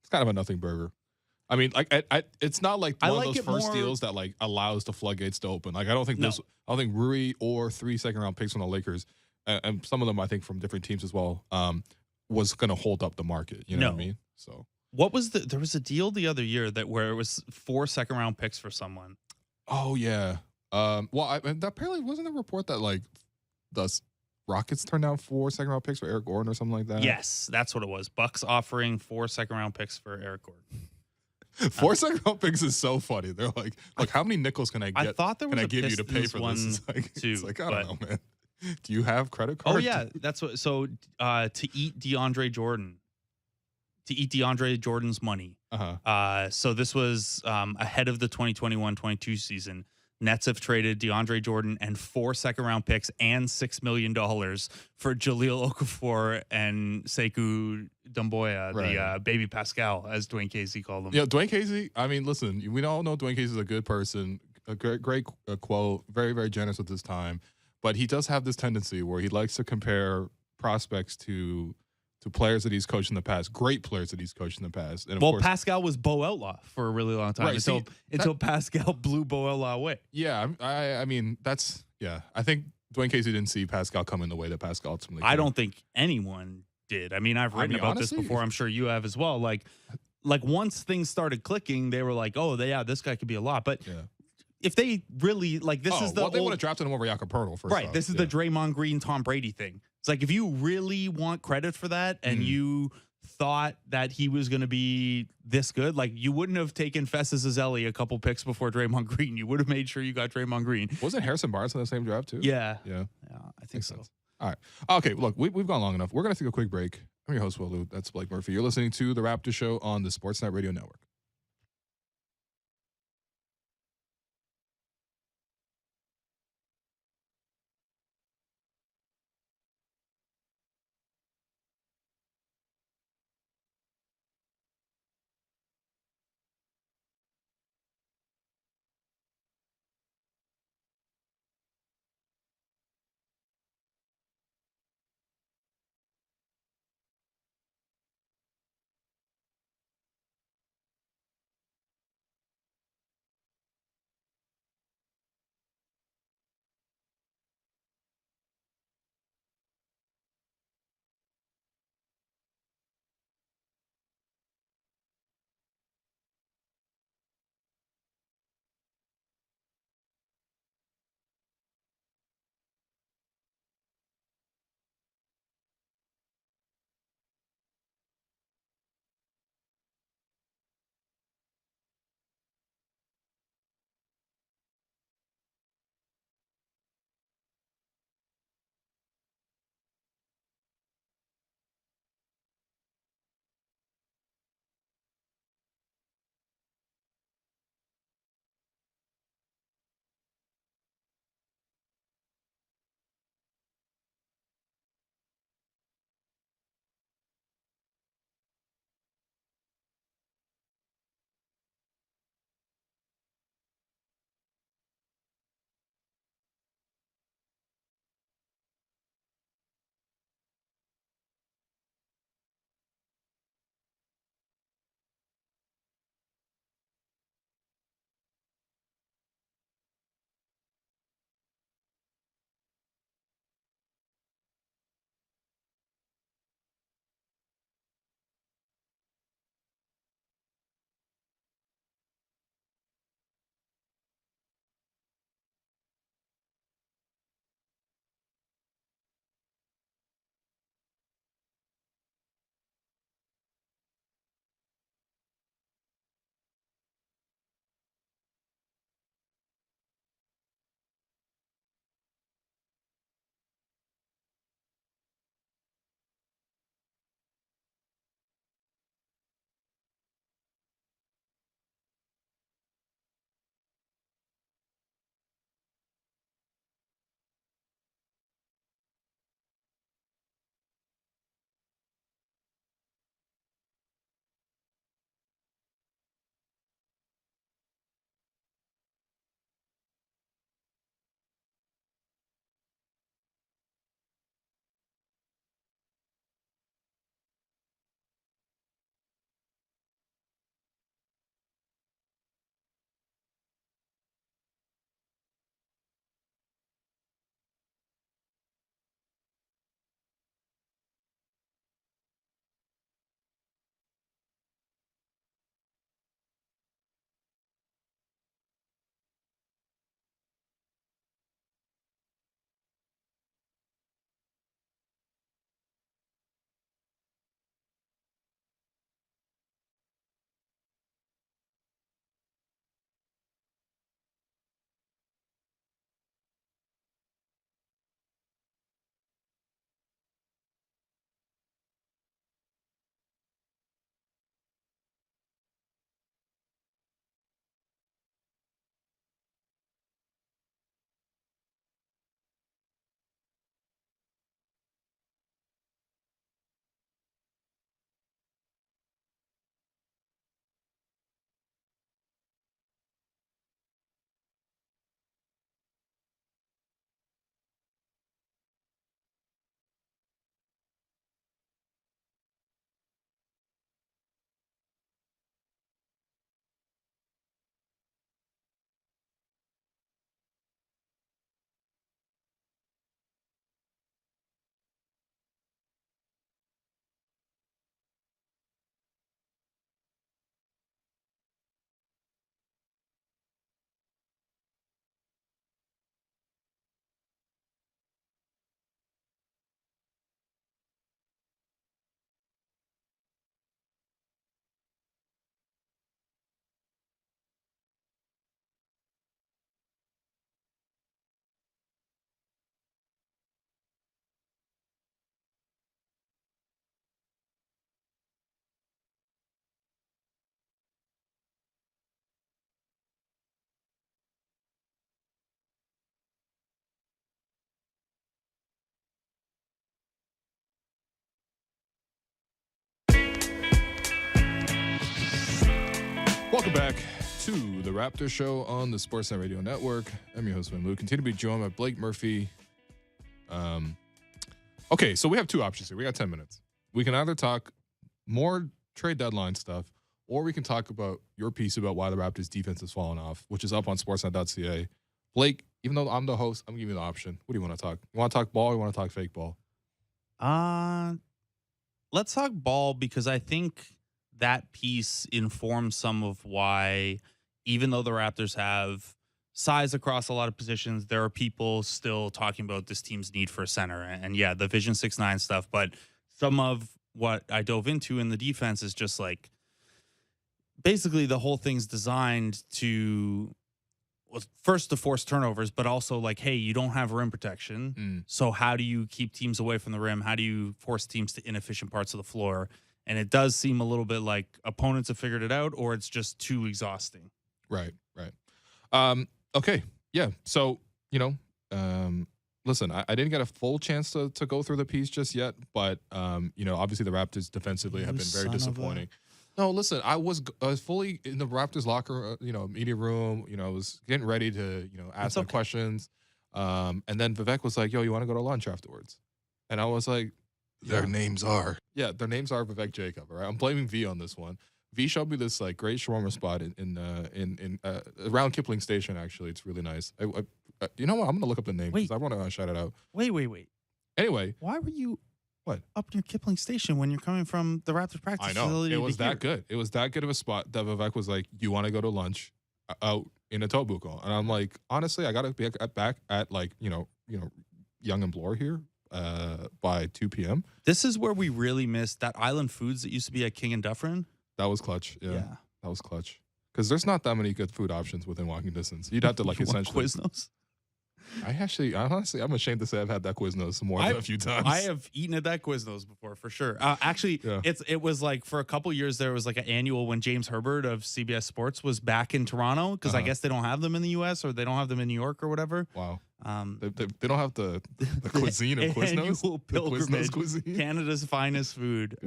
It's kind of a nothing burger. I mean, like, it's not like one of those first deals that like allows the floodgates to open. Like, I don't think Rui or 3 second-round picks from the Lakers, and some of them I think from different teams as well, was going to hold up the market. You know what I mean? So what was there was a deal the other year where it was 4 second-round picks for someone. Oh yeah. That apparently wasn't a report that like the Rockets turned down 4 second-round picks for Eric Gordon or something like that. Yes, that's what it was. Bucks offering 4 second-round picks for Eric Gordon. 4 second-round picks is so funny. They're like, how many nickels can I get? I thought there was can I give you to pay for one this? It's like I don't know, man. Do you have credit cards? Oh yeah, that's what. So to eat DeAndre Jordan's money. So this was ahead of the 2021-22 season. Nets have traded DeAndre Jordan and 4 second-round picks and $6 million for Jahlil Okafor and Sekou Doumbouya, the baby Pascal, as Dwayne Casey called him. Yeah, Dwayne Casey. I mean, listen, we all know Dwayne Casey is a good person, a great quote, very, very generous with his time. But he does have this tendency where he likes to compare prospects to players that he's coached in the past, great players that he's coached in the past. And of course, Pascal was Bo Outlaw for a really long time until Pascal blew Bo Outlaw away. Yeah, I mean, I think Dwayne Casey didn't see Pascal coming the way that Pascal ultimately came. I don't think anyone did. I mean, I've written about honestly, this before. I'm sure you have as well. Like once things started clicking, they were like, oh, this guy could be a lot. But if they really they would have drafted him over Jakob Poeltl first. Right. This is the Draymond Green, Tom Brady thing. It's like if you really want credit for that and you thought that he was going to be this good, like you wouldn't have taken Festus Ezeli a couple picks before Draymond Green. You would have made sure you got Draymond Green. Wasn't Harrison Barnes in the same draft too? Yeah. Yeah, I think so. All right. Okay, look, we've gone long enough. We're going to take a quick break. I'm your host, Will Lou. That's Blake Murphy. You're listening to The Raptors Show on the Sportsnet Radio Network. Welcome back to the Raptors Show on the Sportsnet Radio Network. I'm your host, Luke. Continue to be joined by Blake Murphy. Okay, so we have two options here. We got 10 minutes. We can either talk more trade deadline stuff, or we can talk about your piece about why the Raptors defense has fallen off, which is up on sportsnet.ca. Blake, even though I'm the host, I'm giving you the option. What do you want to talk? You want to talk ball or you want to talk fake ball? Let's talk ball, because I think that piece informs some of why, even though the Raptors have size across a lot of positions, there are people still talking about this team's need for a center. And yeah, the Vision 6'9" stuff, but some of what I dove into in the defense is just like, basically the whole thing's designed to, well, first to force turnovers, but also like, hey, you don't have rim protection. So how do you keep teams away from the rim? How do you force teams to inefficient parts of the floor? And it does seem a little bit like opponents have figured it out, or it's just too exhausting. Right. Okay. Yeah. So, listen, I didn't get a full chance to go through the piece just yet, but, obviously the Raptors defensively have been very disappointing. No, listen, I was fully in the Raptors locker, media room, I was getting ready to, ask some questions. And then Vivek was like, yo, you want to go to lunch afterwards? And I was like, Their names are. Yeah, their names are Vivek Jacob, all right? I'm blaming V on this one. V showed me this like great shawarma spot in around Kipling Station. Actually, it's really nice. You know what? I'm gonna look up the name because I want to shout it out. Wait. Anyway, Why were you what up near Kipling Station when you're coming from the Raptors practice I know facility? it was that good. It was that good of a spot that Vivek was like, "You want to go to lunch out in Etobicoke?" And I'm like, honestly, I gotta be back at like Young and Bloor here by 2 p.m. This is where we really missed that Island Foods that used to be at King and Dufferin. That was clutch. Yeah. That was clutch. Because there's not that many good food options within walking distance. You'd have to like essentially. Quiznos? Honestly, I'm ashamed to say I've had that Quiznos more than a few times. I have eaten at that Quiznos before, for sure. Actually, it was like for a couple years there was like an annual when James Herbert of CBS Sports was back in Toronto, because I guess they don't have them in the U.S. or they don't have them in New York or whatever. Wow. They don't have the cuisine of Quiznos. The Quiznos cuisine. Canada's finest food.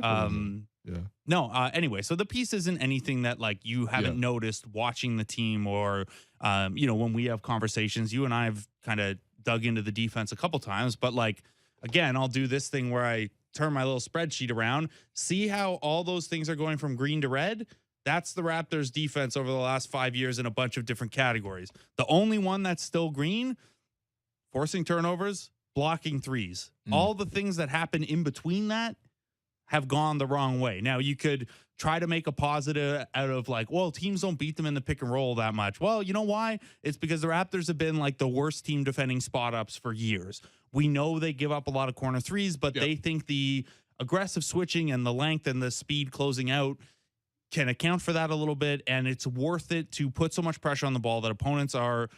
Anyway, so the piece isn't anything that like you haven't noticed watching the team, or when we have conversations. You and I have kind of dug into the defense a couple times, but like, again, I'll do this thing where I turn my little spreadsheet around, see how all those things are going from green to red. That's the Raptors defense over the last 5 years in a bunch of different categories. The only one that's still green: forcing turnovers, blocking threes. All the things that happen in between that have gone the wrong way. Now, you could try to make a positive out of like, well, teams don't beat them in the pick and roll that much. Well, you know why? It's because the Raptors have been like the worst team defending spot ups for years. We know they give up a lot of corner threes, but they think the aggressive switching and the length and the speed closing out can account for that a little bit. And it's worth it to put so much pressure on the ball that opponents are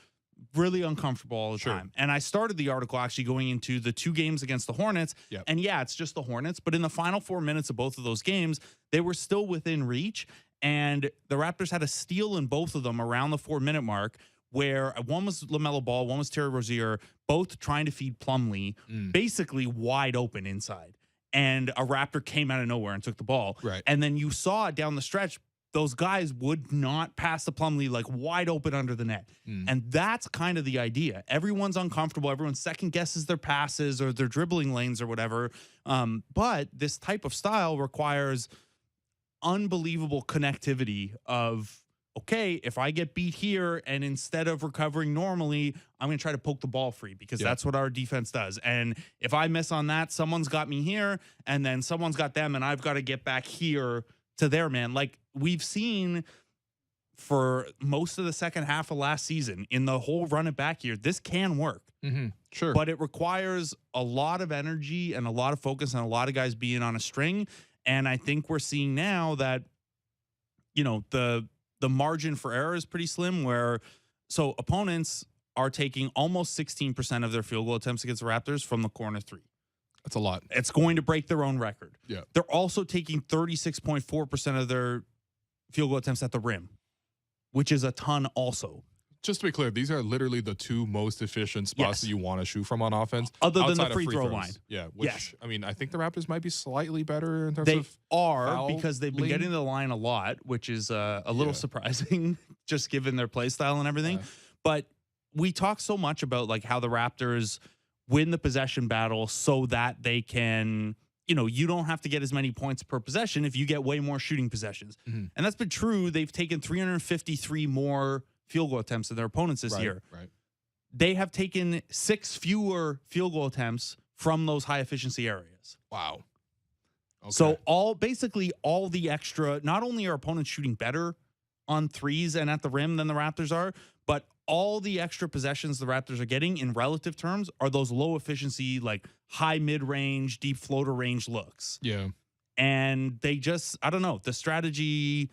really uncomfortable all the time. And I started the article actually going into the two games against the Hornets. And yeah, it's just the Hornets, but in the final 4 minutes of both of those games, they were still within reach. And the Raptors had a steal in both of them around the 4-minute mark, where one was LaMelo Ball, one was Terry Rozier, both trying to feed Plumlee, basically wide open inside. And a Raptor came out of nowhere and took the ball. And then you saw it down the stretch, those guys would not pass the Plumlee like wide open under the net. And that's kind of the idea. Everyone's uncomfortable. Everyone second guesses their passes or their dribbling lanes or whatever. But this type of style requires unbelievable connectivity of, okay, if I get beat here and instead of recovering normally, I'm going to try to poke the ball free, because that's what our defense does. And if I miss on that, someone's got me here and then someone's got them, and I've got to get back here to their man. Like we've seen for most of the second half of last season, in the whole run it back year, this can work. Sure. But it requires a lot of energy and a lot of focus and a lot of guys being on a string. And I think we're seeing now that, the margin for error is pretty slim, so opponents are taking almost 16% of their field goal attempts against the Raptors from the corner three. That's a lot. It's going to break their own record. Yeah. They're also taking 36.4% of their field goal attempts at the rim, which is a ton also. Just to be clear, these are literally the two most efficient spots that you want to shoot from on offense. Other than the outside of free throw throws. line. Yeah, which, Yes. I mean, I think the Raptors might be slightly better in terms They of are, foul because they've been lean. getting to the line a lot, which is a little surprising, just given their play style and everything. But we talk so much about like how the Raptors win the possession battle so that they can, you don't have to get as many points per possession if you get way more shooting possessions. Mhm. And that's been true. They've taken 353 more field goal attempts than their opponents this year. Right. They have taken 6 fewer field goal attempts from those high efficiency areas. Wow. Okay. So basically all the extra, not only are opponents shooting better on threes and at the rim than the Raptors are, but all the extra possessions the Raptors are getting in relative terms are those low efficiency, like high mid-range, deep floater range looks. Yeah. And they just, I don't know, the strategy,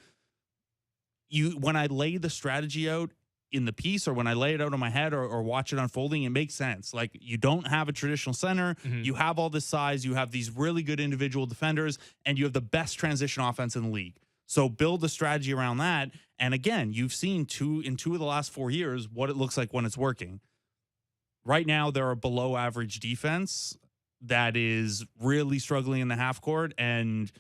when I lay the strategy out in the piece, or when I lay it out in my head, or watch it unfolding, it makes sense. Like, you don't have a traditional center. Mhm. You have all this size. You have these really good individual defenders, and you have the best transition offense in the league. So build a strategy around that. And again, you've seen in two of the last 4 years what it looks like when it's working. Right now, they're a below average defense that is really struggling in the half court. And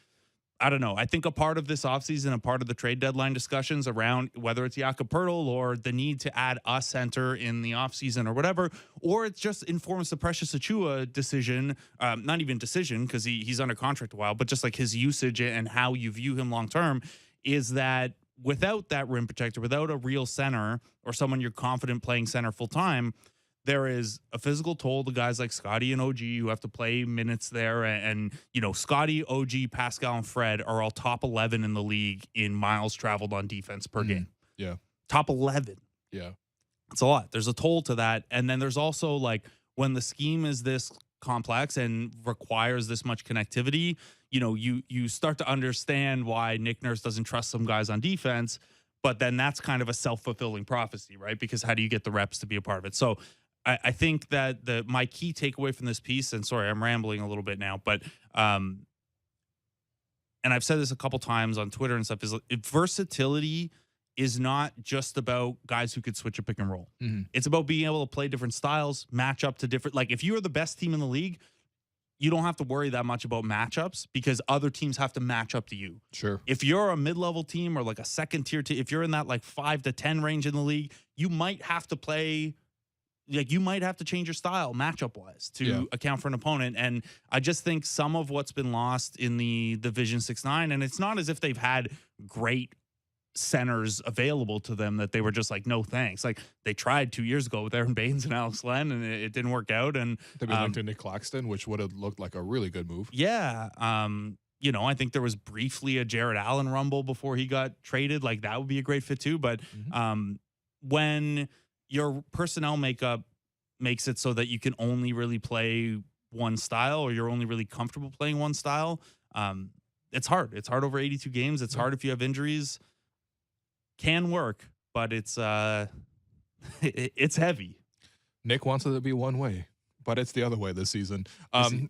I don't know. I think a part of this offseason, a part of the trade deadline discussions around whether it's Jakob Poeltl or the need to add a center in the offseason or whatever, or it just informs the Precious Achiuwa decision, not even decision because he's under contract a while, but just like his usage and how you view him long term, is that without that rim protector, without a real center or someone you're confident playing center full time, there is a physical toll to guys like Scotty and OG who have to play minutes there. And Scotty, OG, Pascal, and Fred are all top 11 in the league in miles traveled on defense per game. Yeah. Top 11. Yeah. It's a lot. There's a toll to that. And then there's also, like, when the scheme is this complex and requires this much connectivity, you start to understand why Nick Nurse doesn't trust some guys on defense. But then that's kind of a self-fulfilling prophecy, right? Because how do you get the reps to be a part of it? So I think that my key takeaway from this piece, and sorry, I'm rambling a little bit now, but and I've said this a couple times on Twitter and stuff, is versatility is not just about guys who could switch a pick and roll. Mm-hmm. It's about being able to play different styles, match up to different, like if you're the best team in the league, you don't have to worry that much about matchups because other teams have to match up to you. Sure. If you're a mid-level team or like a second tier team, if you're in that like 5 to 10 range in the league, you might have to play, like you might have to change your style matchup wise to account for an opponent. And I just think some of what's been lost in the Division 6-9, and it's not as if they've had great centers available to them that they were just like, no thanks. Like they tried 2 years ago with Aaron Baines and Alex Len, and it didn't work out. And They've been linked to Nick Claxton, which would have looked like a really good move. Yeah. I think there was briefly a Jared Allen rumble before he got traded. Like that would be a great fit too. But when your personnel makeup makes it so that you can only really play one style, or you're only really comfortable playing one style, it's hard. It's hard over 82 games. It's hard if you have injuries. Can work, but it's it's heavy. Nick wants it to be one way, but it's the other way this season.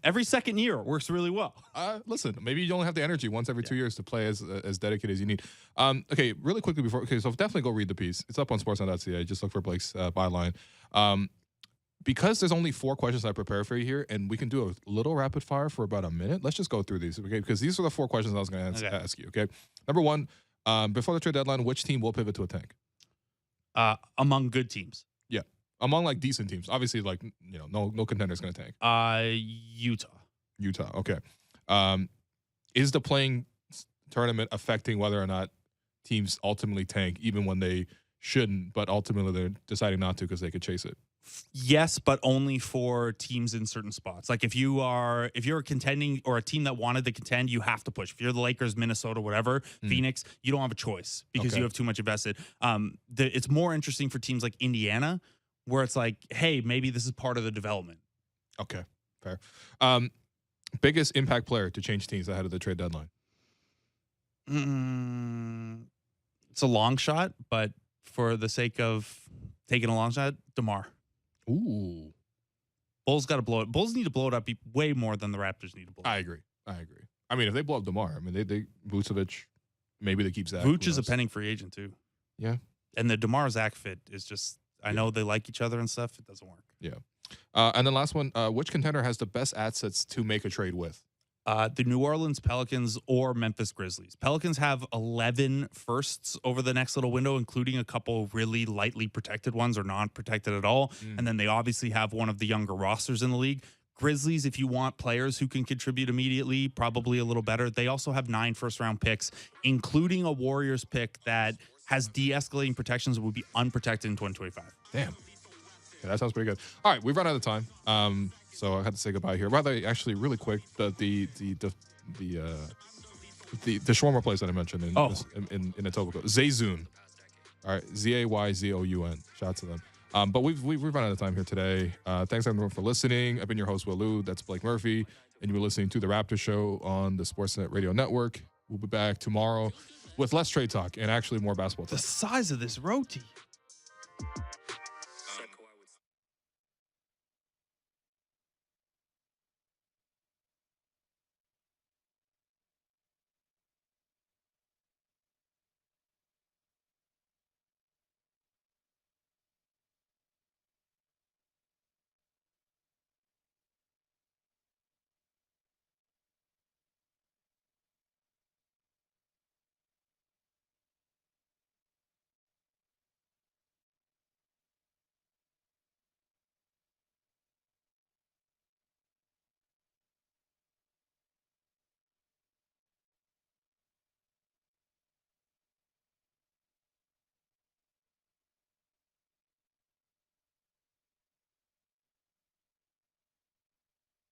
Every second year it works really well. Listen, maybe you only have the energy once every 2 years to play as dedicated as you need. Okay, really quickly so definitely go read the piece. It's up on sportsnet.ca. Just look for Blake's byline. Because there's only 4 questions I prepared for you here, and we can do a little rapid fire for about a minute. Let's just go through these, okay? Because these are the 4 questions I was going to ask you, okay? Number 1, before the trade deadline, which team will pivot to a tank? Among good teams. Yeah, among like decent teams. Obviously, like no contender's going to tank. Utah. Okay. Is the playing tournament affecting whether or not teams ultimately tank, even when they shouldn't, but ultimately they're deciding not to because they could chase it? Yes, but only for teams in certain spots. Like if you're a contending or a team that wanted to contend, you have to push. If you're the Lakers, Minnesota, whatever, Phoenix, you don't have a choice because you have too much invested. It's more interesting for teams like Indiana, where it's like, hey, maybe this is part of the development. Okay, fair. Biggest impact player to change teams ahead of the trade deadline? It's a long shot, but for the sake of taking a long shot, DeMar. Ooh. Bulls got to blow it. Bulls need to blow it up way more than the Raptors need to blow it up. I agree. I mean, if they blow up DeMar, I mean, they Vucevic, maybe they keep Zach. Vooch is a pending free agent too. Yeah. And the DeMar Zach fit is just, I know they like each other and stuff. It doesn't work. Yeah. And then last one, which contender has the best assets to make a trade with? The New Orleans Pelicans or Memphis Grizzlies. Pelicans have 11 firsts over the next little window, including a couple really lightly protected ones or non-protected at all. And then they obviously have one of the younger rosters in the league. Grizzlies, if you want players who can contribute immediately, probably a little better. They also have 9 first-round picks, including a Warriors pick that has de-escalating protections and would be unprotected in 2025. Damn. Yeah, that sounds pretty good. All right, we've run out of time. So I had to say goodbye here. Rather, actually, really quick, the shawarma place that I mentioned in Etobicoke, Zayzoon. All right, Zayzoun. Shout out to them. But we've run out of time here today. Thanks everyone for listening. I've been your host, Will Lou. That's Blake Murphy, and you were listening to the Raptors Show on the Sportsnet Radio Network. We'll be back tomorrow with less trade talk and actually more basketball talk. The size of this roti.